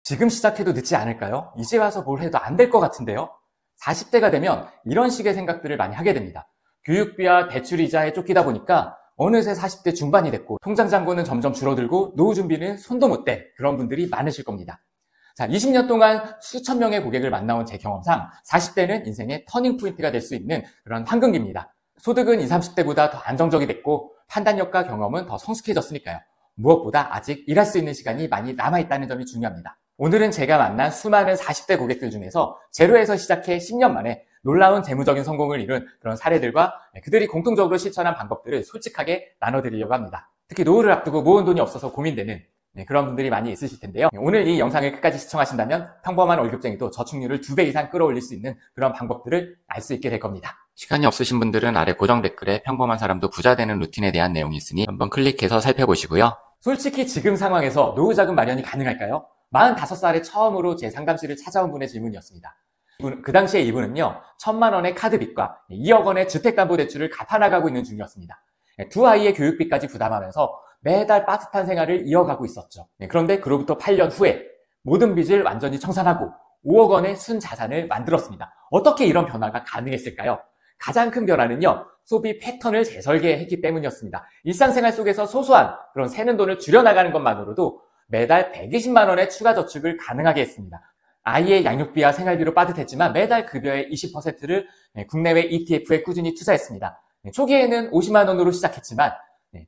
지금 시작해도 늦지 않을까요? 이제 와서 뭘 해도 안 될 것 같은데요? 40대가 되면 이런 식의 생각들을 많이 하게 됩니다. 교육비와 대출이자에 쫓기다 보니까 어느새 40대 중반이 됐고 통장 잔고는 점점 줄어들고 노후 준비는 손도 못 댄 그런 분들이 많으실 겁니다. 자, 20년 동안 수천 명의 고객을 만나온 제 경험상 40대는 인생의 터닝포인트가 될 수 있는 그런 황금기입니다. 소득은 20, 30대보다 더 안정적이 됐고 판단력과 경험은 더 성숙해졌으니까요. 무엇보다 아직 일할 수 있는 시간이 많이 남아있다는 점이 중요합니다. 오늘은 제가 만난 수많은 40대 고객들 중에서 제로에서 시작해 10년 만에 놀라운 재무적인 성공을 이룬 그런 사례들과 그들이 공통적으로 실천한 방법들을 솔직하게 나눠드리려고 합니다. 특히 노후를 앞두고 모은 돈이 없어서 고민되는 그런 분들이 많이 있으실 텐데요. 오늘 이 영상을 끝까지 시청하신다면 평범한 월급쟁이도 저축률을 2배 이상 끌어올릴 수 있는 그런 방법들을 알 수 있게 될 겁니다. 시간이 없으신 분들은 아래 고정 댓글에 평범한 사람도 부자 되는 루틴에 대한 내용이 있으니 한번 클릭해서 살펴보시고요. 솔직히 지금 상황에서 노후 자금 마련이 가능할까요? 45살에 처음으로 제 상담실을 찾아온 분의 질문이었습니다. 그 당시에 이분은요, 1,000만 원의 카드빚과 2억 원의 주택담보대출을 갚아나가고 있는 중이었습니다. 두 아이의 교육비까지 부담하면서 매달 빠듯한 생활을 이어가고 있었죠. 그런데 그로부터 8년 후에 모든 빚을 완전히 청산하고 5억 원의 순자산을 만들었습니다. 어떻게 이런 변화가 가능했을까요? 가장 큰 변화는요, 소비 패턴을 재설계했기 때문이었습니다. 일상생활 속에서 소소한 그런 새는 돈을 줄여나가는 것만으로도 매달 120만 원의 추가 저축을 가능하게 했습니다. 아이의 양육비와 생활비로 빠듯했지만 매달 급여의 20%를 국내외 ETF에 꾸준히 투자했습니다. 초기에는 50만 원으로 시작했지만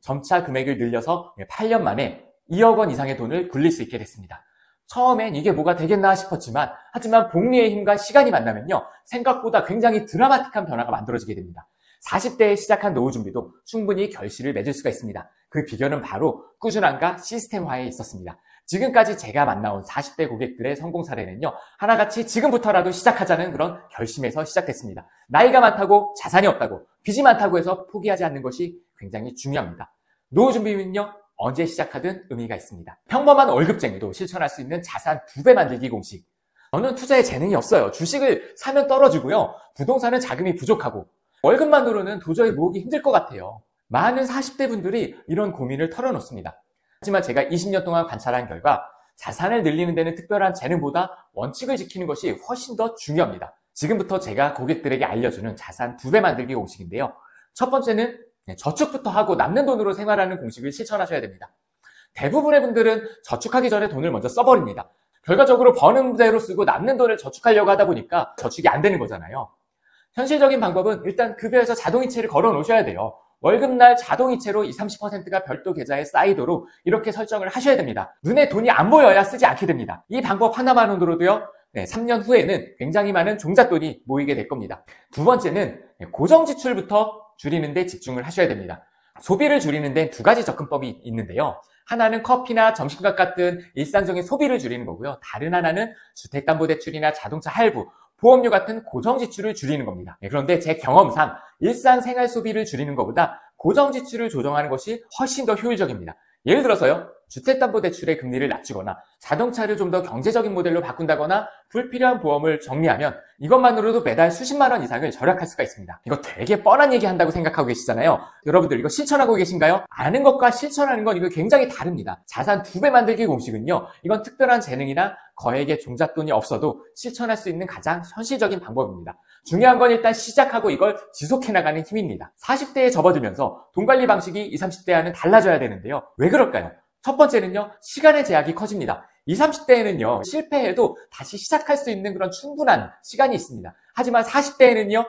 점차 금액을 늘려서 8년 만에 2억 원 이상의 돈을 굴릴 수 있게 됐습니다. 처음엔 이게 뭐가 되겠나 싶었지만 하지만 복리의 힘과 시간이 만나면요, 생각보다 굉장히 드라마틱한 변화가 만들어지게 됩니다. 40대에 시작한 노후 준비도 충분히 결실을 맺을 수가 있습니다. 그 비결은 바로 꾸준함과 시스템화에 있었습니다. 지금까지 제가 만나온 40대 고객들의 성공 사례는요, 하나같이 지금부터라도 시작하자는 그런 결심에서 시작됐습니다. 나이가 많다고 자산이 없다고 빚이 많다고 해서 포기하지 않는 것이 굉장히 중요합니다. 노후 준비는요, 언제 시작하든 의미가 있습니다. 평범한 월급쟁이도 실천할 수 있는 자산 2배 만들기 공식. 저는 투자에 재능이 없어요. 주식을 사면 떨어지고요, 부동산은 자금이 부족하고 월급만으로는 도저히 모으기 힘들 것 같아요. 많은 40대 분들이 이런 고민을 털어놓습니다. 하지만 제가 20년 동안 관찰한 결과 자산을 늘리는 데는 특별한 재능보다 원칙을 지키는 것이 훨씬 더 중요합니다. 지금부터 제가 고객들에게 알려주는 자산 2배 만들기 공식인데요. 첫 번째는 저축부터 하고 남는 돈으로 생활하는 공식을 실천하셔야 됩니다. 대부분의 분들은 저축하기 전에 돈을 먼저 써버립니다. 결과적으로 버는 대로 쓰고 남는 돈을 저축하려고 하다 보니까 저축이 안 되는 거잖아요. 현실적인 방법은 일단 급여에서 자동이체를 걸어 놓으셔야 돼요. 월급날 자동이체로 20, 30%가 별도 계좌에 쌓이도록 이렇게 설정을 하셔야 됩니다. 눈에 돈이 안 보여야 쓰지 않게 됩니다. 이 방법 하나만으로도요, 3년 후에는 굉장히 많은 종잣돈이 모이게 될 겁니다. 두 번째는 고정 지출부터 줄이는 데 집중을 하셔야 됩니다. 소비를 줄이는 데는 2가지 접근법이 있는데요. 하나는 커피나 점심값 같은 일상적인 소비를 줄이는 거고요. 다른 하나는 주택담보대출이나 자동차 할부, 보험료 같은 고정 지출을 줄이는 겁니다. 그런데 제 경험상 일상생활 소비를 줄이는 것보다 고정 지출을 조정하는 것이 훨씬 더 효율적입니다. 예를 들어서요, 주택담보대출의 금리를 낮추거나 자동차를 좀 더 경제적인 모델로 바꾼다거나 불필요한 보험을 정리하면 이것만으로도 매달 수십만 원 이상을 절약할 수가 있습니다. 이거 되게 뻔한 얘기 한다고 생각하고 계시잖아요. 여러분들 이거 실천하고 계신가요? 아는 것과 실천하는 건 이거 굉장히 다릅니다. 자산 2배 만들기 공식은요, 이건 특별한 재능이나 거액의 종잣돈이 없어도 실천할 수 있는 가장 현실적인 방법입니다. 중요한 건 일단 시작하고 이걸 지속해 나가는 힘입니다. 40대에 접어들면서 돈 관리 방식이 20, 30대와는 달라져야 되는데요. 왜 그럴까요? 첫 번째는요, 시간의 제약이 커집니다. 20, 30대에는요, 실패해도 다시 시작할 수 있는 그런 충분한 시간이 있습니다. 하지만 40대에는요,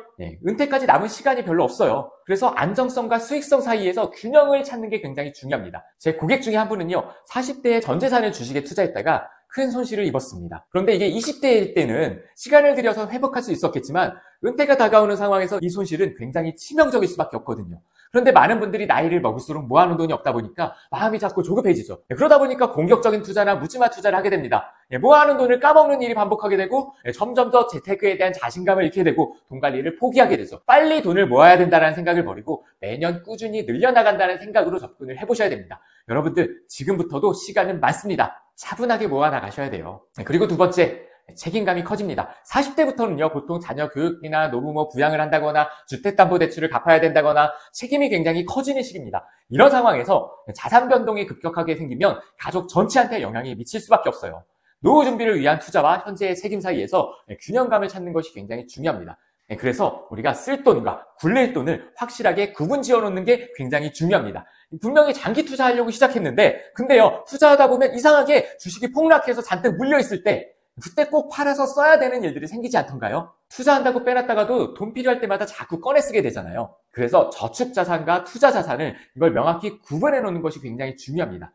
은퇴까지 남은 시간이 별로 없어요. 그래서 안정성과 수익성 사이에서 균형을 찾는 게 굉장히 중요합니다. 제 고객 중에 한 분은요, 40대에 전 재산을 주식에 투자했다가 큰 손실을 입었습니다. 그런데 이게 20대일 때는 시간을 들여서 회복할 수 있었겠지만 은퇴가 다가오는 상황에서 이 손실은 굉장히 치명적일 수밖에 없거든요. 그런데 많은 분들이 나이를 먹을수록 모아놓은 돈이 없다 보니까 마음이 자꾸 조급해지죠. 그러다 보니까 공격적인 투자나 묻지마 투자를 하게 됩니다. 모아놓은 돈을 까먹는 일이 반복하게 되고 점점 더 재테크에 대한 자신감을 잃게 되고 돈 관리를 포기하게 되죠. 빨리 돈을 모아야 된다는 생각을 버리고 매년 꾸준히 늘려나간다는 생각으로 접근을 해보셔야 됩니다. 여러분들 지금부터도 시간은 많습니다. 차분하게 모아나가셔야 돼요. 그리고 두 번째, 책임감이 커집니다. 40대부터는요, 보통 자녀 교육비나 노부모 부양을 한다거나 주택담보대출을 갚아야 된다거나 책임이 굉장히 커지는 시기입니다. 이런 상황에서 자산 변동이 급격하게 생기면 가족 전체한테 영향이 미칠 수밖에 없어요. 노후 준비를 위한 투자와 현재의 책임 사이에서 균형감을 찾는 것이 굉장히 중요합니다. 그래서 우리가 쓸 돈과 굴릴 돈을 확실하게 구분 지어 놓는 게 굉장히 중요합니다. 분명히 장기 투자하려고 시작했는데 근데요, 투자하다 보면 이상하게 주식이 폭락해서 잔뜩 물려있을 때 그때 꼭 팔아서 써야 되는 일들이 생기지 않던가요? 투자한다고 빼놨다가도 돈 필요할 때마다 자꾸 꺼내 쓰게 되잖아요. 그래서 저축자산과 투자자산을 이걸 명확히 구분해 놓는 것이 굉장히 중요합니다.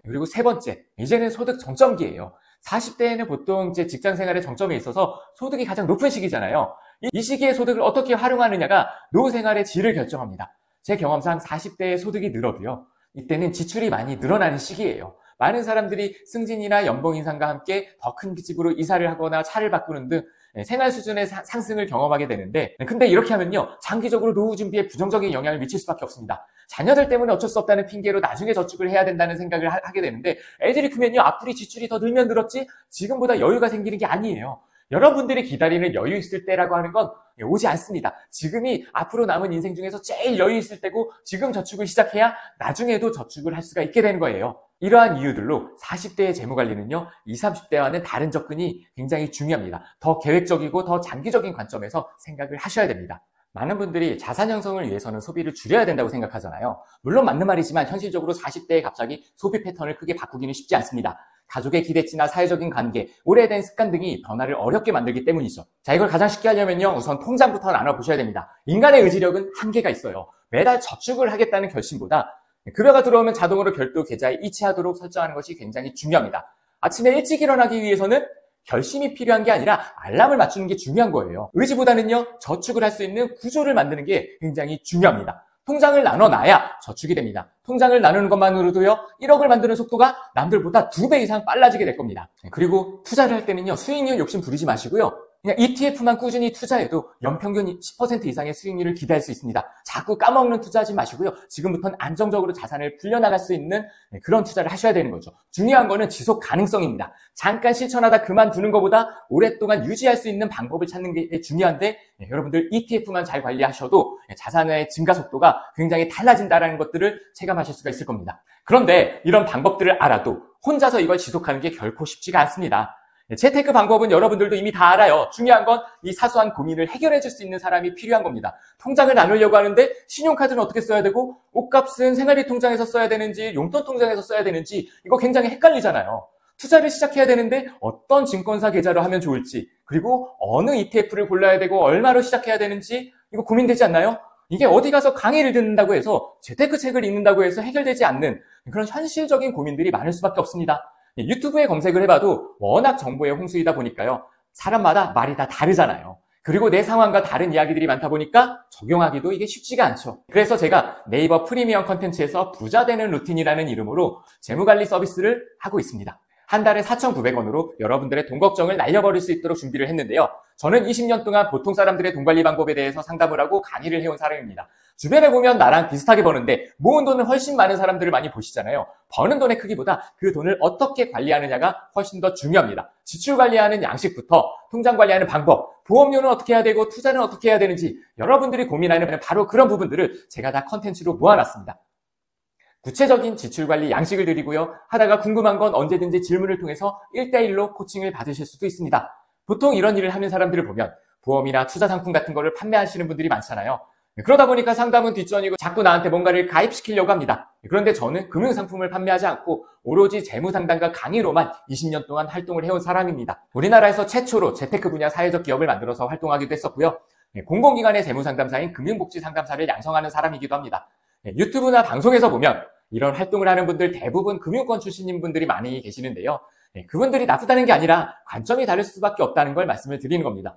그리고 세 번째, 이제는 소득 정점기예요. 40대에는 보통 이제 직장 생활의 정점에 있어서 소득이 가장 높은 시기잖아요. 이 시기의 소득을 어떻게 활용하느냐가 노후 생활의 질을 결정합니다. 제 경험상 40대의 소득이 늘어도요, 이때는 지출이 많이 늘어나는 시기예요. 많은 사람들이 승진이나 연봉 인상과 함께 더 큰 집으로 이사를 하거나 차를 바꾸는 등 생활 수준의 상승을 경험하게 되는데, 근데 이렇게 하면요, 장기적으로 노후 준비에 부정적인 영향을 미칠 수밖에 없습니다. 자녀들 때문에 어쩔 수 없다는 핑계로 나중에 저축을 해야 된다는 생각을 하게 되는데, 애들이 크면요, 앞으로 지출이 더 늘면 늘었지 지금보다 여유가 생기는 게 아니에요. 여러분들이 기다리는 여유 있을 때라고 하는 건 오지 않습니다. 지금이 앞으로 남은 인생 중에서 제일 여유 있을 때고, 지금 저축을 시작해야 나중에도 저축을 할 수가 있게 되는 거예요. 이러한 이유들로 40대의 재무관리는요, 20, 30대와는 다른 접근이 굉장히 중요합니다. 더 계획적이고 더 장기적인 관점에서 생각을 하셔야 됩니다. 많은 분들이 자산 형성을 위해서는 소비를 줄여야 된다고 생각하잖아요. 물론 맞는 말이지만 현실적으로 40대에 갑자기 소비 패턴을 크게 바꾸기는 쉽지 않습니다. 가족의 기대치나 사회적인 관계, 오래된 습관 등이 변화를 어렵게 만들기 때문이죠. 자, 이걸 가장 쉽게 하려면요, 우선 통장부터 나눠보셔야 됩니다. 인간의 의지력은 한계가 있어요. 매달 저축을 하겠다는 결심보다 급여가 들어오면 자동으로 별도 계좌에 이체하도록 설정하는 것이 굉장히 중요합니다. 아침에 일찍 일어나기 위해서는 결심이 필요한 게 아니라 알람을 맞추는 게 중요한 거예요. 의지보다는요, 저축을 할 수 있는 구조를 만드는 게 굉장히 중요합니다. 통장을 나눠놔야 저축이 됩니다. 통장을 나누는 것만으로도요, 1억을 만드는 속도가 남들보다 2배 이상 빨라지게 될 겁니다. 그리고 투자를 할 때는요, 수익률 욕심 부리지 마시고요, 그냥 ETF만 꾸준히 투자해도 연평균 10% 이상의 수익률을 기대할 수 있습니다. 자꾸 까먹는 투자하지 마시고요, 지금부터는 안정적으로 자산을 불려나갈 수 있는 그런 투자를 하셔야 되는 거죠. 중요한 거는 지속 가능성입니다. 잠깐 실천하다 그만두는 것보다 오랫동안 유지할 수 있는 방법을 찾는 게 중요한데, 여러분들 ETF만 잘 관리하셔도 자산의 증가 속도가 굉장히 달라진다는 것들을 체감하실 수가 있을 겁니다. 그런데 이런 방법들을 알아도 혼자서 이걸 지속하는 게 결코 쉽지가 않습니다. 재테크 방법은 여러분들도 이미 다 알아요. 중요한 건 이 사소한 고민을 해결해 줄 수 있는 사람이 필요한 겁니다. 통장을 나누려고 하는데 신용카드는 어떻게 써야 되고, 옷값은 생활비 통장에서 써야 되는지 용돈 통장에서 써야 되는지 이거 굉장히 헷갈리잖아요. 투자를 시작해야 되는데 어떤 증권사 계좌로 하면 좋을지, 그리고 어느 ETF를 골라야 되고 얼마로 시작해야 되는지 이거 고민되지 않나요? 이게 어디 가서 강의를 듣는다고 해서, 재테크 책을 읽는다고 해서 해결되지 않는 그런 현실적인 고민들이 많을 수밖에 없습니다. 유튜브에 검색을 해봐도 워낙 정보의 홍수이다 보니까요, 사람마다 말이 다 다르잖아요. 그리고 내 상황과 다른 이야기들이 많다 보니까 적용하기도 이게 쉽지가 않죠. 그래서 제가 네이버 프리미엄 컨텐츠에서 부자 되는 루틴이라는 이름으로 재무관리 서비스를 하고 있습니다. 한 달에 4,900원으로 여러분들의 돈 걱정을 날려버릴 수 있도록 준비를 했는데요. 저는 20년 동안 보통 사람들의 돈 관리 방법에 대해서 상담을 하고 강의를 해온 사람입니다. 주변에 보면 나랑 비슷하게 버는데 모은 돈은 훨씬 많은 사람들을 많이 보시잖아요. 버는 돈의 크기보다 그 돈을 어떻게 관리하느냐가 훨씬 더 중요합니다. 지출 관리하는 양식부터 통장 관리하는 방법, 보험료는 어떻게 해야 되고 투자는 어떻게 해야 되는지, 여러분들이 고민하는 바로 그런 부분들을 제가 다 컨텐츠로 모아놨습니다. 구체적인 지출 관리 양식을 드리고요, 하다가 궁금한 건 언제든지 질문을 통해서 1대1로 코칭을 받으실 수도 있습니다. 보통 이런 일을 하는 사람들을 보면 보험이나 투자 상품 같은 거를 판매하시는 분들이 많잖아요. 그러다 보니까 상담은 뒷전이고 자꾸 나한테 뭔가를 가입시키려고 합니다. 그런데 저는 금융상품을 판매하지 않고 오로지 재무상담과 강의로만 20년 동안 활동을 해온 사람입니다. 우리나라에서 최초로 재테크 분야 사회적 기업을 만들어서 활동하기도 했었고요, 공공기관의 재무상담사인 금융복지상담사를 양성하는 사람이기도 합니다. 유튜브나 방송에서 보면 이런 활동을 하는 분들 대부분 금융권 출신인 분들이 많이 계시는데요, 그분들이 나쁘다는 게 아니라 관점이 다를 수밖에 없다는 걸 말씀을 드리는 겁니다.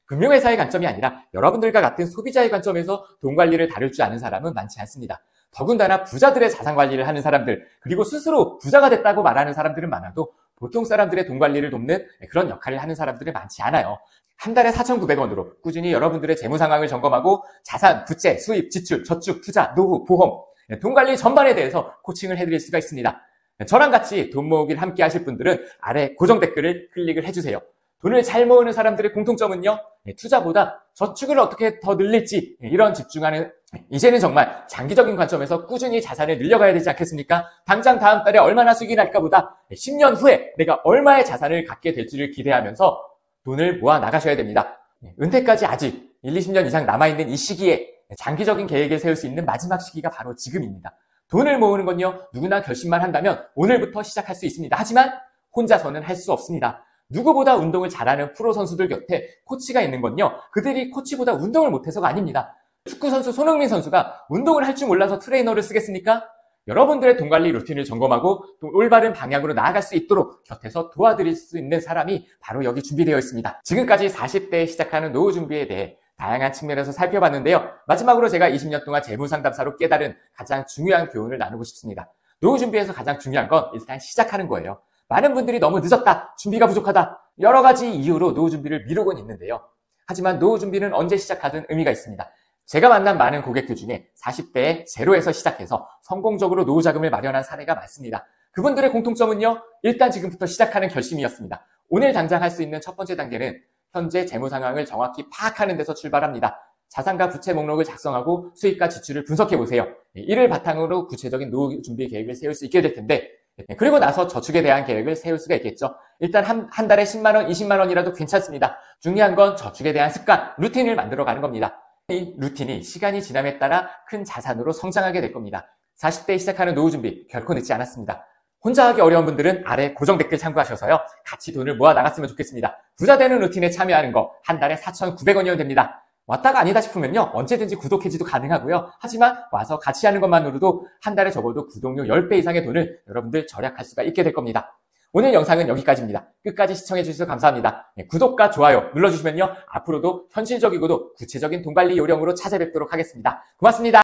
금융회사의 관점이 아니라 여러분들과 같은 소비자의 관점에서 돈 관리를 다룰 줄 아는 사람은 많지 않습니다. 더군다나 부자들의 자산 관리를 하는 사람들, 그리고 스스로 부자가 됐다고 말하는 사람들은 많아도 보통 사람들의 돈 관리를 돕는 그런 역할을 하는 사람들은 많지 않아요. 한 달에 4,900원으로 꾸준히 여러분들의 재무 상황을 점검하고 자산, 부채, 수입, 지출, 저축, 투자, 노후, 보험, 돈 관리 전반에 대해서 코칭을 해드릴 수가 있습니다. 저랑 같이 돈 모으기를 함께 하실 분들은 아래 고정 댓글을 클릭을 해주세요. 돈을 잘 모으는 사람들의 공통점은요, 투자보다 저축을 어떻게 더 늘릴지 이런 집중하는, 이제는 정말 장기적인 관점에서 꾸준히 자산을 늘려가야 되지 않겠습니까? 당장 다음 달에 얼마나 수익이 날까 보다 10년 후에 내가 얼마의 자산을 갖게 될지를 기대하면서 돈을 모아 나가셔야 됩니다. 은퇴까지 아직 1, 20년 이상 남아있는 이 시기에 장기적인 계획을 세울 수 있는 마지막 시기가 바로 지금입니다. 돈을 모으는 건요, 누구나 결심만 한다면 오늘부터 시작할 수 있습니다. 하지만 혼자서는 할 수 없습니다. 누구보다 운동을 잘하는 프로 선수들 곁에 코치가 있는 건요, 그들이 코치보다 운동을 못해서가 아닙니다. 축구선수 손흥민 선수가 운동을 할 줄 몰라서 트레이너를 쓰겠습니까? 여러분들의 돈 관리 루틴을 점검하고 또 올바른 방향으로 나아갈 수 있도록 곁에서 도와드릴 수 있는 사람이 바로 여기 준비되어 있습니다. 지금까지 40대에 시작하는 노후 준비에 대해 다양한 측면에서 살펴봤는데요. 마지막으로 제가 20년 동안 재무상담사로 깨달은 가장 중요한 교훈을 나누고 싶습니다. 노후 준비에서 가장 중요한 건 일단 시작하는 거예요. 많은 분들이 너무 늦었다, 준비가 부족하다, 여러 가지 이유로 노후 준비를 미루곤 있는데요. 하지만 노후 준비는 언제 시작하든 의미가 있습니다. 제가 만난 많은 고객들 중에 40대에 제로에서 시작해서 성공적으로 노후 자금을 마련한 사례가 많습니다. 그분들의 공통점은요, 일단 지금부터 시작하는 결심이었습니다. 오늘 당장 할 수 있는 첫 번째 단계는 현재 재무 상황을 정확히 파악하는 데서 출발합니다. 자산과 부채 목록을 작성하고 수익과 지출을 분석해 보세요. 이를 바탕으로 구체적인 노후 준비 계획을 세울 수 있게 될 텐데, 그리고 나서 저축에 대한 계획을 세울 수가 있겠죠. 일단 한 달에 10만 원, 20만 원이라도 괜찮습니다. 중요한 건 저축에 대한 습관, 루틴을 만들어가는 겁니다. 이 루틴이 시간이 지남에 따라 큰 자산으로 성장하게 될 겁니다. 40대에 시작하는 노후 준비 결코 늦지 않았습니다. 혼자 하기 어려운 분들은 아래 고정 댓글 참고하셔서요, 같이 돈을 모아 나갔으면 좋겠습니다. 부자 되는 루틴에 참여하는 거 한 달에 4,900원이면 됩니다. 왔다가 아니다 싶으면요, 언제든지 구독 해지도 가능하고요. 하지만 와서 같이 하는 것만으로도 한 달에 적어도 구독료 10배 이상의 돈을 여러분들 절약할 수가 있게 될 겁니다. 오늘 영상은 여기까지입니다. 끝까지 시청해주셔서 감사합니다. 구독과 좋아요 눌러주시면요, 앞으로도 현실적이고도 구체적인 돈관리 요령으로 찾아뵙도록 하겠습니다. 고맙습니다.